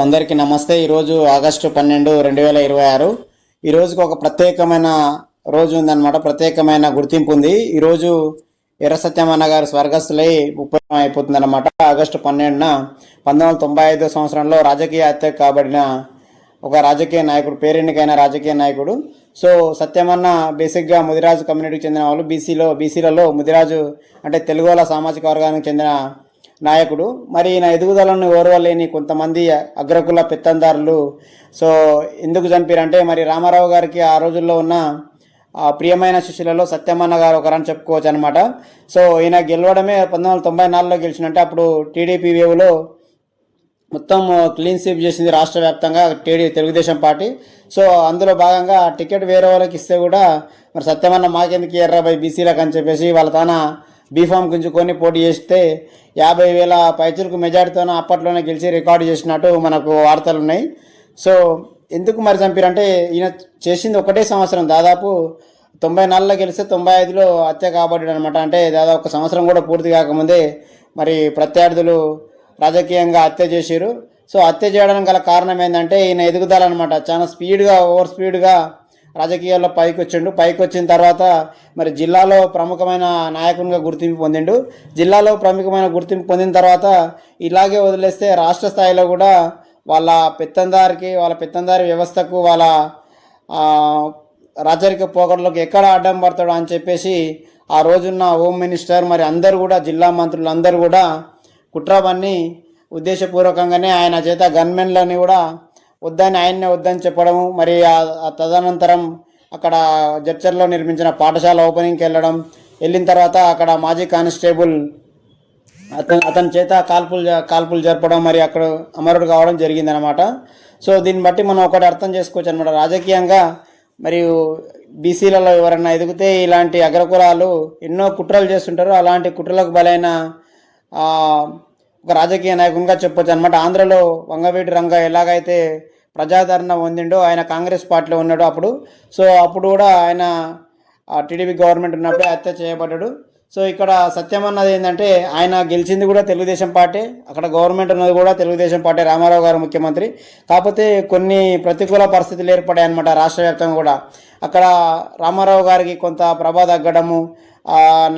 అందరికీ నమస్తే. ఈరోజు ఆగస్టు 12, 2026. ఈ రోజుకి ఒక ప్రత్యేకమైన రోజు ఉందన్నమాట. ప్రత్యేకమైన గుర్తింపు ఉంది. ఈరోజు ఎర్ర సత్యమన్న గారు స్వర్గస్థులై 30 అయిపోతుంది అనమాట. ఆగస్టు 12న 1995 సంవత్సరంలో రాజకీయ హత్య కాబడిన ఒక రాజకీయ నాయకుడు, పేరెన్నికైన రాజకీయ నాయకుడు. సో సత్యమన్న బేసిక్గా ముదిరాజు కమ్యూనిటీకి చెందిన వాళ్ళు. బీసీలలో ముదిరాజు అంటే తెలుగు వాళ్ళ సామాజిక వర్గానికి చెందిన నాయకుడు. మరి ఈయన ఎదుగుదలను ఓర్వలేని కొంతమంది అగ్రకుల పెత్తందారులు సో ఎందుకు చంపారంటే, మరి రామారావు గారికి ఆ రోజుల్లో ఉన్న ప్రియమైన శిష్యులలో సత్యమన్న గారు ఒకరని చెప్పుకోవచ్చు అనమాట. సో ఈయన గెలవడమే 1994లో గెలిచినంటే అప్పుడు టీడీపీ వేవ్లో మొత్తం క్లీన్ స్వీప్ చేసింది రాష్ట్ర వ్యాప్తంగా తెలుగుదేశం పార్టీ. సో అందులో భాగంగా టికెట్ వేరే వాళ్ళకి ఇస్తే కూడా మరి సత్యమన్న మాకెందుకు ఎర్రబై బీసీలకు అని చెప్పేసి వాళ్ళ తాన బీఫామ్ గుంజుకొని పోటీ చేస్తే 50,000 పైచులకు మెజార్టీతోనే అప్పట్లోనే గెలిచి రికార్డు చేసినట్టు మనకు వార్తలు ఉన్నాయి. సో ఎందుకు మరి చంపారంటే, ఈయన చేసింది ఒకటే సంవత్సరం, దాదాపు 94లో గెలిస్తే 95లో హత్య కాబడ్డాడు అనమాట. అంటే దాదాపు ఒక సంవత్సరం కూడా పూర్తి కాకముందే మరి ప్రత్యర్థులు రాజకీయంగా హత్య చేశారు. సో హత్య చేయడానికి గల కారణం ఏంటంటే ఈయన ఎదుగుదల అనమాట. చాలా ఓవర్ స్పీడ్గా రాజకీయాల్లో పైకి వచ్చిన తర్వాత మరి జిల్లాలో ప్రముఖమైన నాయకునిగా గుర్తింపు పొందిండు. జిల్లాలో ప్రముఖమైన గుర్తింపు పొందిన తర్వాత ఇలాగే వదిలేస్తే రాష్ట్ర స్థాయిలో కూడా వాళ్ళ పెత్తందారి వ్యవస్థకు, వాళ్ళ రాజరిక పోకడలకు ఎక్కడ అడ్డం పడతాడు అని చెప్పేసి ఆ రోజున్న హోమ్ మినిస్టర్ మరి అందరూ కూడా, జిల్లా మంత్రులు అందరూ కూడా కుట్రవన్నీ ఉద్దేశపూర్వకంగానే ఆయన చేత గన్మెన్లని కూడా ఆయన్నే వద్దని చెప్పడము. మరి తదనంతరం అక్కడ జడ్చర్లో నిర్మించిన పాఠశాల ఓపెనింగ్కి వెళ్ళిన తర్వాత అక్కడ మాజీ కానిస్టేబుల్ అతని చేత కాల్పులు జరపడం, మరి అక్కడ అమరుడు కావడం జరిగిందనమాట. సో దీన్ని బట్టి మనం ఒకటి అర్థం చేసుకోవచ్చు అనమాట. రాజకీయంగా మరియు బీసీలలో ఎవరన్నా ఎదిగితే ఇలాంటి అగ్రకులాలు ఎన్నో కుట్రలు చేస్తుంటారు. అలాంటి కుట్రలకు బలైన ఒక రాజకీయ నాయకునిగా చెప్పొచ్చు అనమాట. ఆంధ్రలో వంగవీటి రంగ ఎలాగైతే ప్రజాదరణ పొందిండో, ఆయన కాంగ్రెస్ పార్టీలో ఉన్నాడు అప్పుడు. సో అప్పుడు కూడా ఆయన టీడీపీ గవర్నమెంట్ ఉన్నప్పుడే హత్య చేయబడ్డాడు. సో ఇక్కడ సత్యం అన్నది ఏంటంటే, ఆయన గెలిచింది కూడా తెలుగుదేశం పార్టీ, అక్కడ గవర్నమెంట్ ఉన్నది కూడా తెలుగుదేశం పార్టీ, రామారావు గారు ముఖ్యమంత్రి. కాకపోతే కొన్ని ప్రతికూల పరిస్థితులు ఏర్పడాయి అనమాట రాష్ట్ర వ్యాప్తంగా కూడా. అక్కడ రామారావు గారికి కొంత ప్రభ తగ్గడము,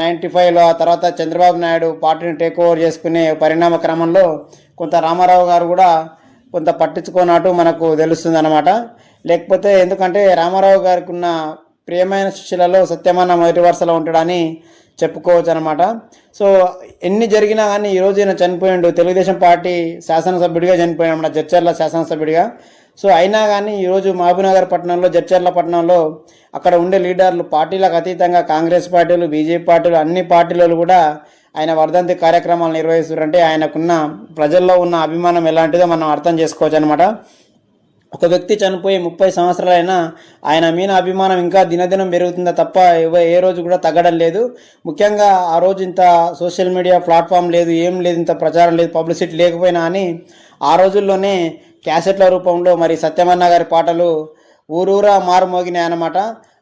95లో తర్వాత చంద్రబాబు నాయుడు పార్టీని టేక్ ఓవర్ చేసుకునే పరిణామ క్రమంలో కొంత రామారావు గారు కూడా కొంత పట్టించుకోనట్టు మనకు తెలుస్తుంది అనమాట. లేకపోతే ఎందుకంటే రామారావు గారికి ఉన్న ప్రియమైన శిష్యులలో సత్యమన్న మొదటి వరుసలో ఉంటాడని చెప్పుకోవచ్చు అనమాట. సో ఎన్ని జరిగినా కానీ ఈరోజు ఈయన చనిపోయిండు, తెలుగుదేశం పార్టీ శాసనసభ్యుడిగా చనిపోయాడు అన్నమాట, జడ్చర్ల శాసనసభ్యుడిగా. సో అయినా కానీ ఈరోజు మహబూబ్నగర్ పట్టణంలో, జడ్చర్ల పట్టణంలో అక్కడ ఉండే లీడర్లు పార్టీలకు అతీతంగా కాంగ్రెస్ పార్టీలు, బీజేపీ పార్టీలు, అన్ని పార్టీలు కూడా ఆయన వర్ధంతి కార్యక్రమాలు నిర్వహిస్తారంటే ఆయనకున్న ప్రజల్లో ఉన్న అభిమానం ఎలాంటిదో మనం అర్థం చేసుకోవచ్చు అనమాట. ఒక వ్యక్తి చనిపోయి 30 సంవత్సరాలైనా ఆయన మీద అభిమానం ఇంకా దినదినం పెరుగుతుందా తప్ప ఏ రోజు కూడా తగ్గడం లేదు. ముఖ్యంగా ఆ రోజు ఇంత సోషల్ మీడియా ప్లాట్ఫామ్ లేదు, ఏం లేదు, ఇంత ప్రచారం లేదు, పబ్లిసిటీ లేకపోయినా అని ఆ రోజుల్లోనే క్యాసెట్ల రూపంలో మరి సత్యమన్న గారి పాటలు ఊరూరా మారుమోగినాయి అన్నమాట.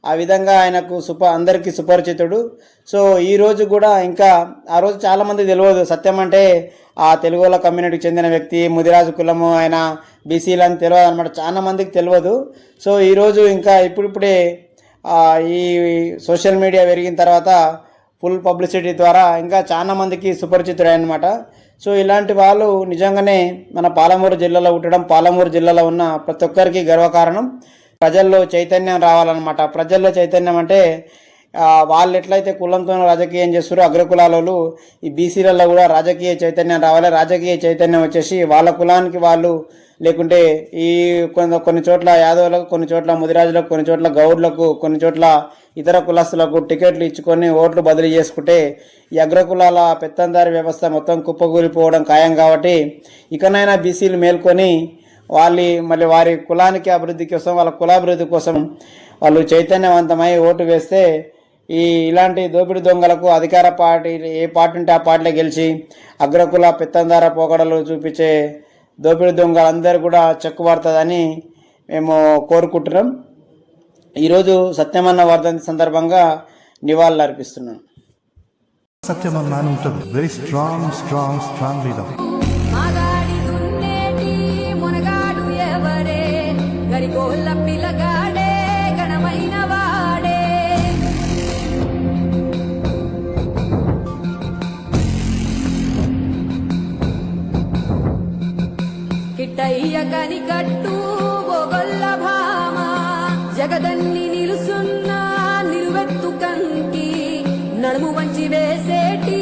ఆ విధంగా ఆయనకు అందరికీ సుపరిచితుడు. సో ఈరోజు కూడా ఇంకా ఆ రోజు చాలామంది తెలియదు సత్యం అంటే ఆ తెలుగుల కమ్యూనిటీకి చెందిన వ్యక్తి, ముదిరాజు కులము, ఆయన బీసీలు అని తెలియదు అనమాట, చాలా మందికి తెలియదు. సో ఈరోజు ఇంకా ఇప్పుడిప్పుడే ఈ సోషల్ మీడియా పెరిగిన తర్వాత ఫుల్ పబ్లిసిటీ ద్వారా ఇంకా చాలా మందికి సుపరిచితుడు అనమాట. సో ఇలాంటి వాళ్ళు నిజంగానే మన పాలమూరు జిల్లాలో ఉండడం, పాలమూరు జిల్లాలో ఉన్న ప్రతి ఒక్కరికి గర్వకారణం. ప్రజల్లో చైతన్యం రావాలన్నమాట. ప్రజల్లో చైతన్యం అంటే వాళ్ళు ఎట్లయితే కులంతో రాజకీయం చేస్తారో అగ్రకులాలు, ఈ బీసీలలో కూడా రాజకీయ చైతన్యం రావాలి. రాజకీయ చైతన్యం వచ్చేసి వాళ్ళ కులానికి వాళ్ళు, లేకుంటే ఈ కొన్ని చోట్ల యాదవులకు, కొన్ని చోట్ల ముదిరాజులకు, కొన్ని చోట్ల గౌడ్లకు, కొన్ని చోట్ల ఇతర కులస్తులకు టికెట్లు ఇచ్చుకొని ఓట్లు బదిలీ చేసుకుంటే ఈ అగ్రకులాల పెత్తందారి వ్యవస్థ మొత్తం కుప్పకూలిపోవడం ఖాయం. కాబట్టి ఇకనైనా బీసీలు మేల్కొని మళ్ళీ వారి కులానికి అభివృద్ధి కోసం, వాళ్ళ కులాభివృద్ధి కోసం వాళ్ళు చైతన్యవంతమై ఓటు వేస్తే ఇలాంటి దోపిడి దొంగలకు అధికార పార్టీ ఏ పార్టీ ఉంటే ఆ పార్టీలో గెలిచి అగ్రకుల పెత్తందార పోకడలు చూపించే దోపిడి దొంగలందరూ కూడా చెక్కుపడుతుందని మేము కోరుకుంటున్నాం. ఈరోజు సత్యమన్న వర్ధంతి సందర్భంగా నివాళులు అర్పిస్తున్నాం. సత్యమన్న వెరీ స్ట్రాంగ్ లీడర్. గోళ్ళ పిల్లగాడే గణమైన వాడే కిట్టయ్య కనికట్టు గొల్ల భామ జగదన్ని నిలుసున్న నిలువెత్తు కంకి నడుము వంచి వేసేటి